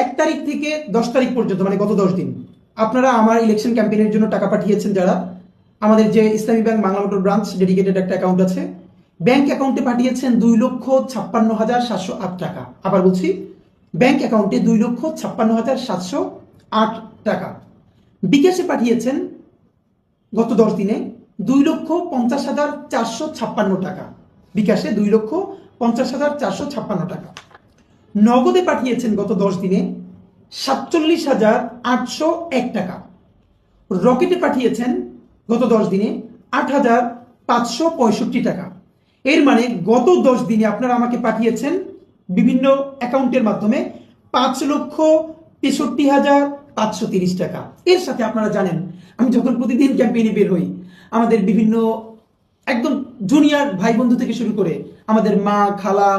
1 তারিখ থেকে 10 তারিখ পর্যন্ত মানে গত 10 দিন আপনারা আমার ইলেকশন ক্যাম্পেইনের জন্য টাকা পাঠিয়েছেন। যারা আমাদের যে ইসলামী bank Bangla motor branch dedicated একটা অ্যাকাউন্ট আছে, ব্যাংক অ্যাকাউন্টে পাঠিয়েছেন 2,56,708 টাকা। আবার বলছি, ব্যাংক অ্যাকাউন্টে 2,56,708 টাকা। বিকাশে পাঠিয়েছেন গত 10 দিনে 2,50,456 টাকা। বিকাশে 2,50,456 টাকা। নগদে পাঠিয়েছেন গত 10 দিনে 47,801 টাকা। রকেটে পাঠিয়েছেন গত 10 দিনে 8,565 টাকা। এর মানে গত 10 দিনে আপনারা আমাকে পাঠিয়েছেন বিভিন্ন অ্যাকাউন্টের মাধ্যমে 5,63,530 টাকা। এর সাথে আপনারা জানেন, আমি যখন প্রতিদিন ক্যাম্পেইনে বের হই, আমাদের বিভিন্ন একদম জুনিয়র ভাই বন্ধু থেকে শুরু করে আমাদের মা খালা,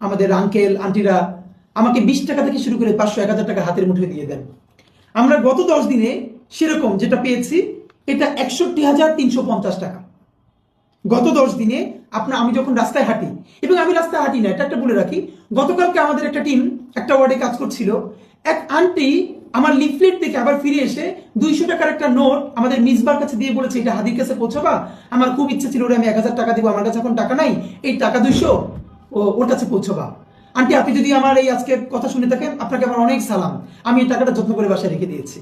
আমাদের আঙ্কেল আন্টিরা আমাকে 20 টাকা থেকে শুরু করে 500-1000 টাকা হাতের মুঠোয় দিয়ে দেন। আমরা গত 10 দিনে সেরকম যেটা পেয়েছি এটা 61,350 টাকা। গত 10 দিনে আমি যখন রাস্তায় হাঁটি, এবং আমি রাস্তায় হাঁটি না, এটা একটা বলে রাখি, গতকালকে আমাদের একটা টিম একটা ওয়ার্ডে কাজ করছিল। এক আন্টি আমার লিফলেট থেকে আবার ফিরে এসে 200 টাকার একটা নোট আমাদের মিসবার কাছে দিয়ে বলেছে, এটা হাদির কাছে পৌঁছাবা, আমার খুব ইচ্ছে ছিল, আমি 1000 টাকা দিব, আমার কাছে এখন টাকা নাই, এই টাকা 200 ওর কাছে পৌঁছাবা। আন্টি, আপনি যদি আমার এই আজকে কথা শুনে থাকেন, আপনাকে আমার অনেক সালাম। আমি এই টাকাটা যত্ন করে বাসায় রেখে দিয়েছি।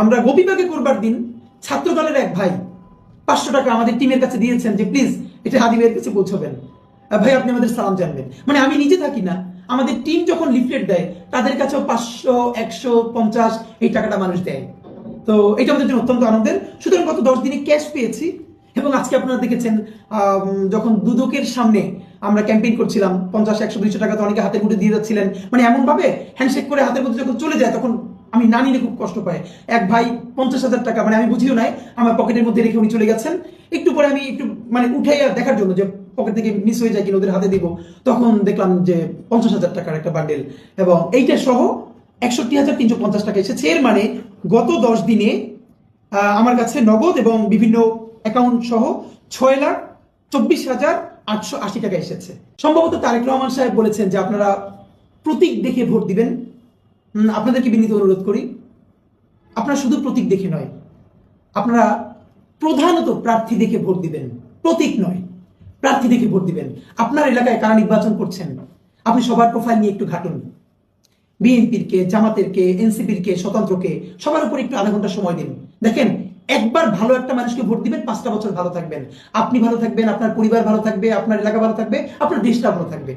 আমরা গোপীবাগে করবার দিন ছাত্র দলের এক ভাই 500 টাকা আমাদের টিমের কাছে দিয়েছেন যে প্লিজ এটা হাদিবের কাছে পৌঁছবেন, ভাই আপনি আমাদের সালাম জানবেন। মানে আমি নিজে থাকি না, আমাদের টিম যখন লিফলেট দেয় তাদের কাছেও 500, 150 এই টাকাটা মানুষ দেয়। তো এটা আমাদের জন্য অত্যন্ত আনন্দের। সুতরাং গত 10 দিনে ক্যাশ পেয়েছি। এবং আজকে আপনারা দেখেছেন, যখন দুদকের সামনে আমরা ক্যাম্পেইন করছিলাম, 50, 100, 200 টাকা তো অনেকে হাতের মুঠে দিয়ে যাচ্ছিলেন, মানে এমন ভাবে হ্যান্ডশেক করে হাতের মধ্যে যখন চলে যায় তখন আমি না নিলে খুব কষ্ট পাই। এক ভাই 50,000 টাকা, মানে আমি বুঝিও নাই, আমার পকেটের মধ্যে রেখে উনি চলে গেছেন। একটু পরে আমি একটু মানে উঠাইয়া দেখার জন্য যে পকেট থেকে মিস হয়ে যায় কিনা ওদের হাতে দিব, তখন দেখলাম যে 50,000 টাকার একটা বান্ডেল, এবং এইটা সহ 61,350 টাকা এসেছে। এর মানে গত 10 দিনে আমার কাছে নগদ এবং বিভিন্ন অ্যাকাউন্ট সহ 6,24,880 টাকা এসেছে। সম্ভবত তারেক রহমান সাহেব বলেছেন যে আপনারা প্রতীক দেখে ভোট দিবেন। আপনাদেরকে বিনীত অনুরোধ করি, আপনারা শুধু প্রতীক দেখে নয়, আপনারা প্রধানত প্রার্থী দেখে ভোট দিবেন, প্রতীক নয়, প্রার্থী দেখে ভোট দিবেন। আপনার এলাকায় কারা নির্বাচন করছেন আপনি সবার প্রোফাইল নিয়ে একটু ঘাটুন। বিএনপির কে, জামাতের কে, এনসিপির কে, স্বতন্ত্রকে, সবার উপর একটু আধা ঘন্টা সময় দিন। দেখেন, একবার ভালো একটা মানুষকে ভোট দিবেন, 5টা বছর ভালো থাকবেন, আপনি ভালো থাকবেন, আপনার পরিবার ভালো থাকবে, আপনার এলাকা ভালো থাকবে, আপনার দেশটা ভালো থাকবে।